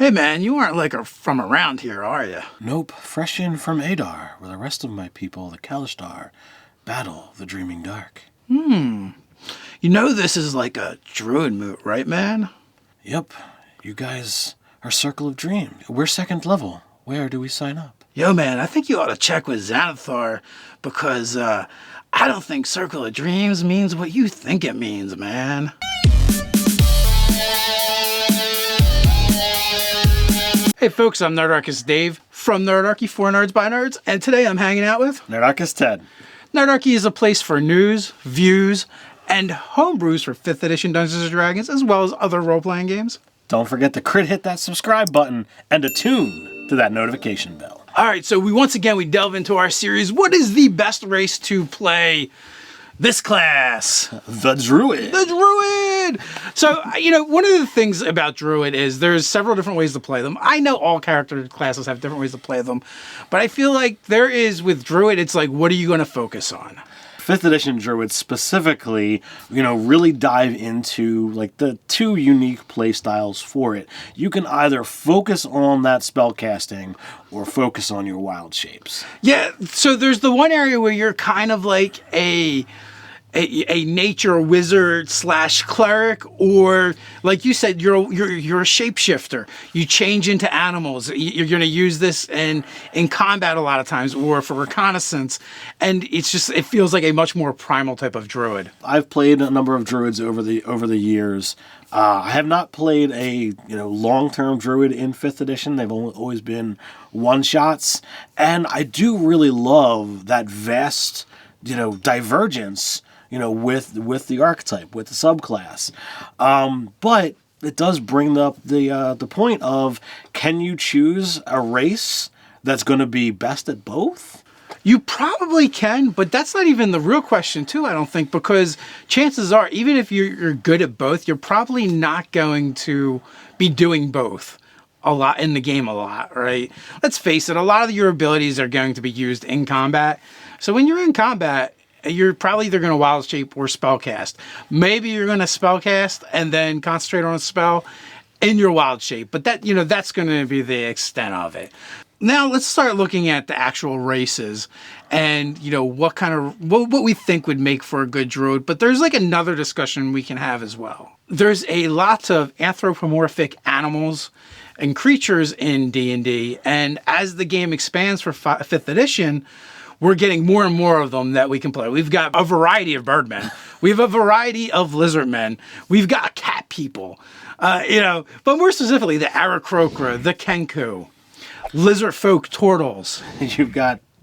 Hey man, you aren't like from around here, are you? Nope, fresh in from Adar, where the rest of my people, the Kalishtar, battle the Dreaming Dark. You know this is like a druid moot, right man? Yep, you guys are Circle of Dreams. We're 2nd level. Where do we sign up? Yo man, I think you ought to check with Xanathar because I don't think Circle of Dreams means what you think it means, man. Hey folks, I'm Nerdarchist Dave from Nerdarchy for Nerds by Nerds, and today I'm hanging out with Nerdarchist Ted. Nerdarchy is a place for news, views, and homebrews for 5th edition Dungeons & Dragons, as well as other role-playing games. Don't forget to hit that subscribe button and attune to that notification bell. All right, so we delve into our series. What is the best race to play this class? The Druid. The Druid! So, one of the things about Druid is there's several different ways to play them. I know all character classes have different ways to play them, but I feel like there is, with Druid, it's like, what are you going to focus on? 5th edition Druid specifically, really dive into like the 2 unique play styles for it. You can either focus on that spell casting or focus on your wild shapes. Yeah, so there's the one area where you're kind of like a nature wizard / cleric, or like you said, you're a shapeshifter. You change into animals. You're going to use this in combat a lot of times, or for reconnaissance, and it feels like a much more primal type of druid. I've played a number of druids over the years. I have not played a long-term druid in 5th edition. They've always been one-shots, and I do really love that vast divergence with the archetype, with the subclass. But it does bring up the point of, can you choose a race that's going to be best at both? You probably can, but that's not even the real question, too, I don't think, because chances are, even if you're good at both, you're probably not going to be doing both a lot in the game a lot, right? Let's face it, a lot of your abilities are going to be used in combat. So when you're in combat, you're probably either going to wild shape or spellcast. Maybe you're going to spellcast and then concentrate on a spell in your wild shape, but that's going to be the extent of it. Now let's start looking at the actual races and what we think would make for a good druid. But there's like another discussion we can have as well. There's a lot of anthropomorphic animals and creatures in D&D, and as the game expands for 5th edition, we're getting more and more of them that we can play. We've got a variety of birdmen. We have a variety of lizardmen. We've got cat people. But more specifically, the Aarakocra, the Kenku, lizard folk turtles.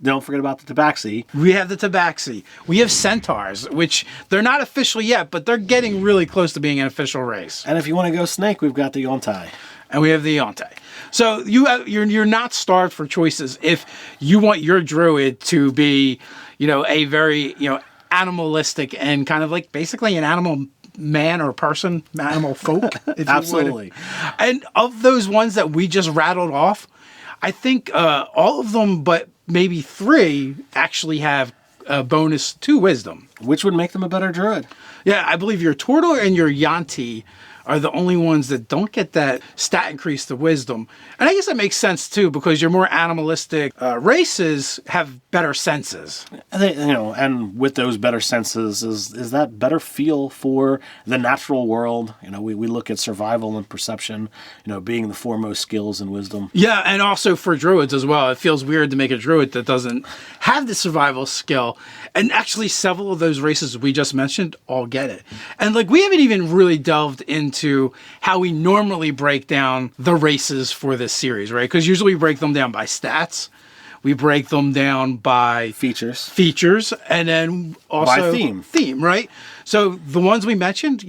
Don't forget about the tabaxi. We have the tabaxi. We have centaurs, which they're not official yet, but they're getting really close to being an official race. And if you want to go snake, we've got the Yontai. And we have the Yontai. So you're not starved for choices if you want your druid to be, a very, animalistic and kind of like basically an animal man or person, animal folk, if Absolutely. you would. And of those ones that we just rattled off, I think all of them but maybe 3 actually have a bonus to wisdom. Which would make them a better druid. Yeah, I believe your turtle and your Yanti are the only ones that don't get that stat increase to wisdom. And I guess that makes sense too, because your more animalistic races have better senses. And with those better senses is that better feel for the natural world. We look at survival and perception, being the foremost skills in wisdom. Yeah, and also for druids as well. It feels weird to make a druid that doesn't have the survival skill. And actually several of those races we just mentioned all get it. And we haven't even really delved into how we normally break down the races for this series, right? Because usually we break them down by stats. We break them down by features, and then also by theme, right? So the ones we mentioned,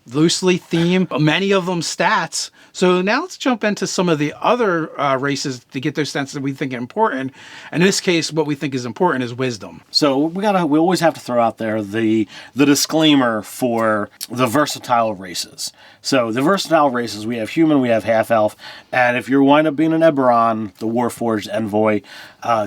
loosely theme, many of them stats. So now let's jump into some of the other races to get those stats that we think are important. And in this case, what we think is important is wisdom. So we always have to throw out there the disclaimer for the versatile races. So the versatile races, we have human, we have half-elf, and if you wind up being an Eberron, the Warforged Envoy,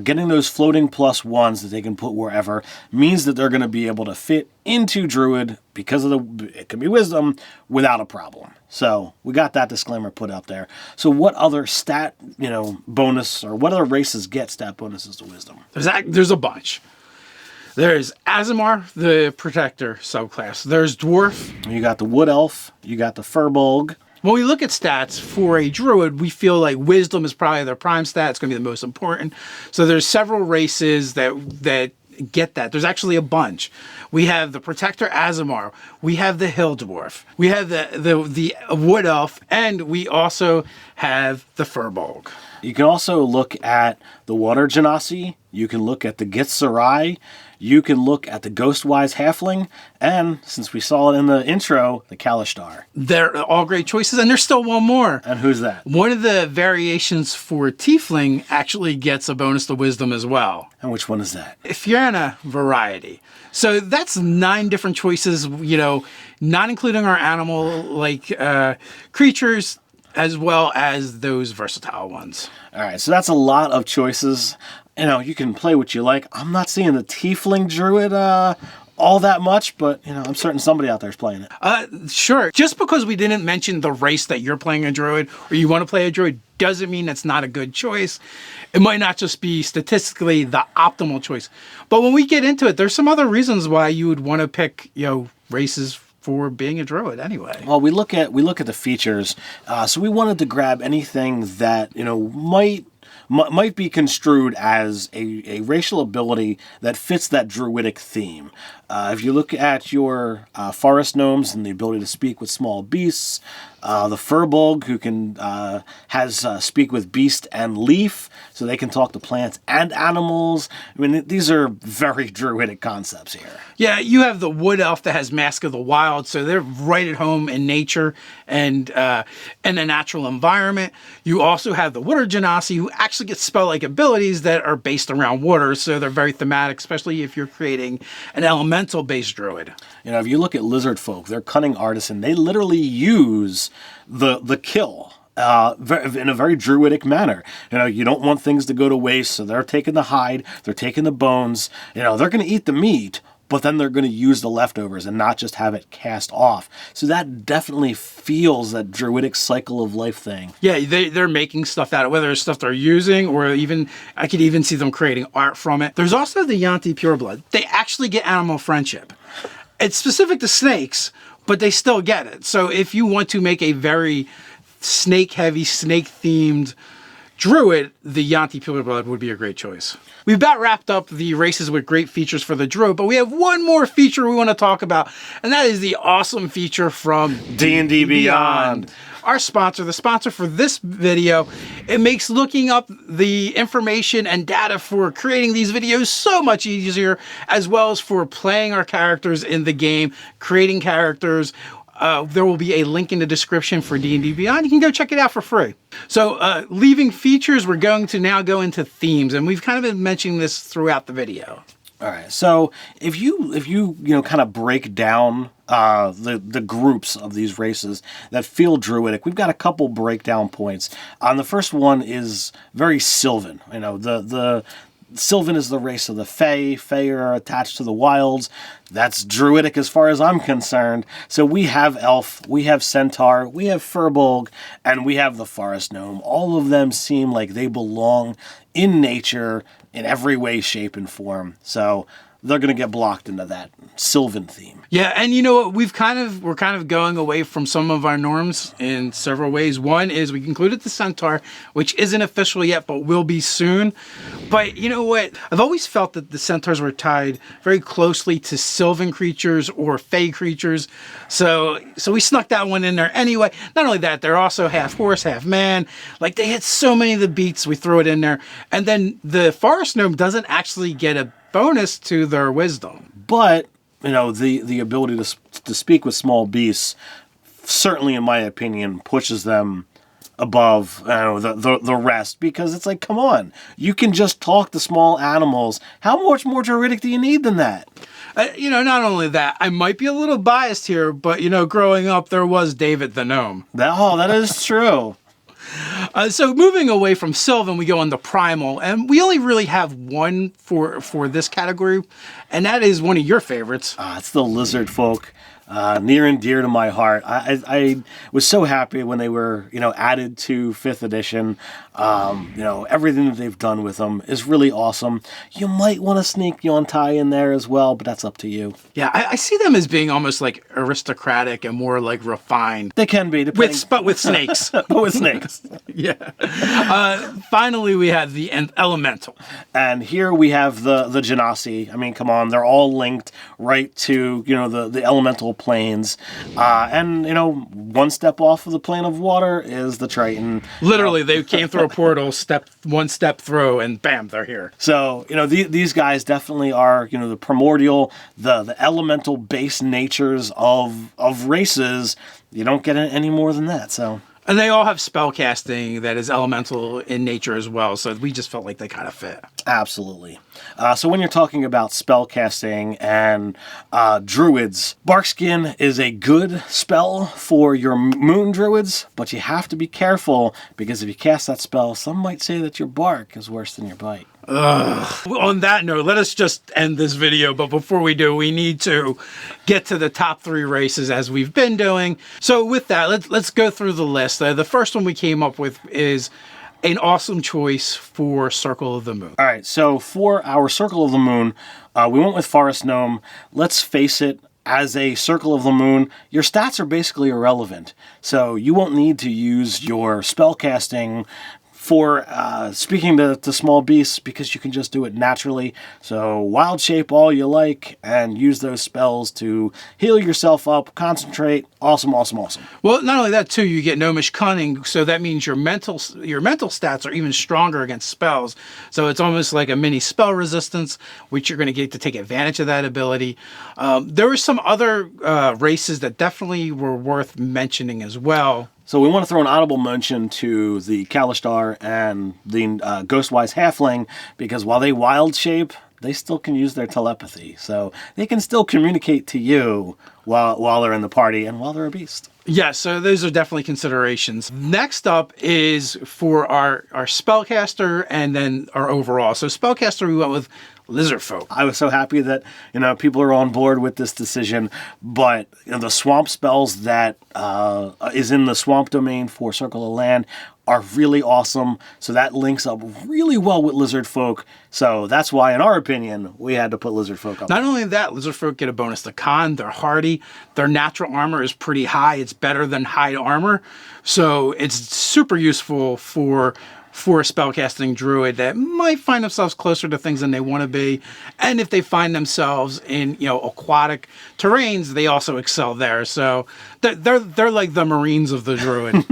getting those floating +1s that they can put wherever means that they're going to be able to fit into Druid because of it can be Wisdom without a problem. So we got that disclaimer put out there. So what other stat, bonus, or what other races get stat bonuses to Wisdom? There's a bunch. There's Aasimar, the Protector subclass. There's Dwarf. You got the Wood Elf. You got the Furbolg. When we look at stats for a Druid, we feel like Wisdom is probably their prime stat. It's going to be the most important. So there's several races that get that. There's actually a bunch. We have the Protector Aasimar. We have the Hill Dwarf. We have the Wood Elf. And we also have the Furbolg. You can also look at the Water Genasi. You can look at the Githzerai. You can look at the Ghostwise Halfling, and since we saw it in the intro, the Kalishtar. They're all great choices, and there's still one more. And who's that? One of the variations for Tiefling actually gets a bonus to Wisdom as well. And which one is that? Fianna Variety. So that's 9 different choices, not including our animal-like creatures, as well as those versatile ones. All right, so that's a lot of choices. You can play what you like. I'm not seeing the Tiefling Druid all that much, but, I'm certain somebody out there is playing it. Sure. Just because we didn't mention the race that you're playing a Druid or you want to play a Druid doesn't mean it's not a good choice. It might not just be statistically the optimal choice. But when we get into it, there's some other reasons why you would want to pick, races for being a Druid anyway. Well, we look at the features. So we wanted to grab anything that, might be construed as a racial ability that fits that druidic theme. If you look at your forest gnomes and the ability to speak with small beasts, the Furbolg, who can has speak with beast and leaf, so they can talk to plants and animals. I mean, these are very druidic concepts here. Yeah, you have the Wood Elf that has Mask of the Wild, so they're right at home in nature and in a natural environment. You also have the Water Genasi, who actually get spell-like abilities that are based around water, so they're very thematic, especially if you're creating an elemental-based druid. If you look at lizard folk, they're cunning artisan. They literally use the kill in a very druidic manner. You don't want things to go to waste, so they're taking the hide, they're taking the bones. They're going to eat the meat, but then they're going to use the leftovers and not just have it cast off. So that definitely feels that druidic cycle of life thing. Yeah, they're making stuff out of it, whether it's stuff they're using or even, I could even see them creating art from it. There's also the Yuan-ti Pureblood. They actually get animal friendship. It's specific to snakes, but they still get it. So if you want to make a very snake-heavy, snake-themed Druid, the Yuan-ti Pureblood would be a great choice. We've about wrapped up the races with great features for the Druid, but we have one more feature we want to talk about, and that is the awesome feature from D&D Beyond. Our sponsor, the sponsor for this video. It makes looking up the information and data for creating these videos so much easier, as well as for playing our characters in the game, creating characters. There will be a link in the description for D&D Beyond. You can go check it out for free. So leaving features, we're going to now go into themes, and we've kind of been mentioning this throughout the video. All right. So if you kind of break down the groups of these races that feel druidic, we've got a couple breakdown points. The first one is very Sylvan. The Sylvan is the race of the Fae. Fae are attached to the wilds. That's druidic as far as I'm concerned. So we have Elf, we have Centaur, we have Furbolg, and we have the Forest Gnome. All of them seem like they belong in nature in every way, shape, and form. So they're going to get blocked into that Sylvan theme. Yeah, and you know what? We're kind of going away from some of our norms in several ways. One is we included the Centaur, which isn't official yet, but will be soon. But you know what? I've always felt that the Centaurs were tied very closely to Sylvan creatures or Fae creatures. So we snuck that one in there anyway. Not only that, they're also half horse, half man. Like, they hit so many of the beats, we threw it in there. And then the Forest Gnome doesn't actually get a bonus to their wisdom. But, the ability to speak with small beasts, certainly in my opinion, pushes them above the rest, because it's like, come on, you can just talk to small animals. How much more druidic do you need than that? Not only that, I might be a little biased here, but, growing up, there was David the Gnome. That is true. So moving away from Sylvan, we go on to Primal, and we only really have one for this category, and that is one of your favorites. It's the lizard folk. Near and dear to my heart. I was so happy when they were, added to 5th edition. Everything that they've done with them is really awesome. You might want to sneak Yontai in there as well, but that's up to you. Yeah, I see them as being almost like aristocratic and more like refined. They can be, but with snakes. But with snakes. Yeah. Finally, we have the Elemental. And here we have the Genasi. I mean, come on, they're all linked right to, the elemental planes. One step off of the plane of water is the Triton. Literally, they came through a portal, one step through, and bam, they're here. So, these guys definitely are, the primordial, the elemental base natures of races. You don't get any more than that, so... And they all have spellcasting that is elemental in nature as well, so we just felt like they kind of fit. Absolutely. So when you're talking about spellcasting and druids, Barkskin is a good spell for your moon druids, but you have to be careful, because if you cast that spell, some might say that your bark is worse than your bite. On that note, let us just end this video, but before we do, we need to get to the top 3 races as we've been doing. So with that, let's go through the list. The first one we came up with is an awesome choice for Circle of the Moon. All right, so for our Circle of the Moon, we went with Forest Gnome. Let's face it, as a Circle of the Moon, your stats are basically irrelevant. So you won't need to use your spellcasting for speaking to small beasts, because you can just do it naturally. So wild shape all you like and use those spells to heal yourself up, concentrate. Awesome, awesome, awesome. Well, not only that too, you get Gnomish Cunning, so that means your mental stats are even stronger against spells. So it's almost like a mini spell resistance, which you're going to get to take advantage of that ability. There were some other races that definitely were worth mentioning as well. So we want to throw an honorable mention to the Kalishtar and the Ghostwise Halfling, because while they wild shape, they still can use their telepathy. So they can still communicate to you while they're in the party and while they're a beast. Yeah, so those are definitely considerations. Next up is for our spellcaster and then our overall. So spellcaster, we went with Lizard Folk. I was so happy that, people are on board with this decision, but the swamp spells that is in the swamp domain for Circle of Land are really awesome. So that links up really well with Lizard Folk. So that's why, in our opinion, we had to put Lizard Folk up. Not only that, Lizard Folk get a bonus to con. They're hardy. Their natural armor is pretty high. It's better than hide armor. So it's super useful for a spellcasting druid that might find themselves closer to things than they want to be. And if they find themselves in, aquatic terrains, they also excel there. So they're like the Marines of the druid.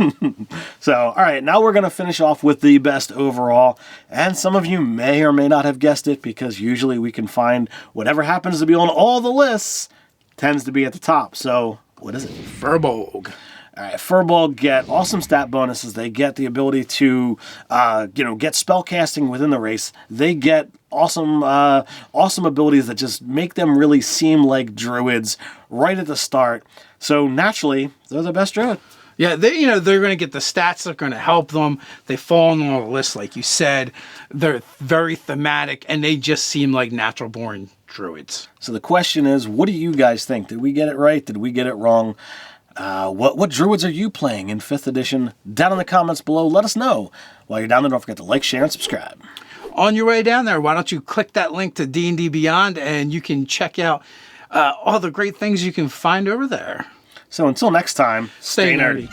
So, all right, now we're going to finish off with the best overall. And some of you may or may not have guessed it, because usually we can find whatever happens to be on all the lists tends to be at the top. So what is it? Furbolg. All right, Furbolg get awesome stat bonuses. They get the ability to, get spellcasting within the race. They get awesome abilities that just make them really seem like druids right at the start. So naturally, they're the best druid. Yeah, they're going to get the stats that are going to help them. They fall on all the lists, like you said. They're very thematic, and they just seem like natural-born druids. So the question is, what do you guys think? Did we get it right? Did we get it wrong? What druids are you playing in 5th edition? Down in the comments below, let us know. While you're down there, don't forget to like, share, and subscribe. On your way down there, why don't you click that link to D&D Beyond, and you can check out all the great things you can find over there. So until next time, Stay nerdy.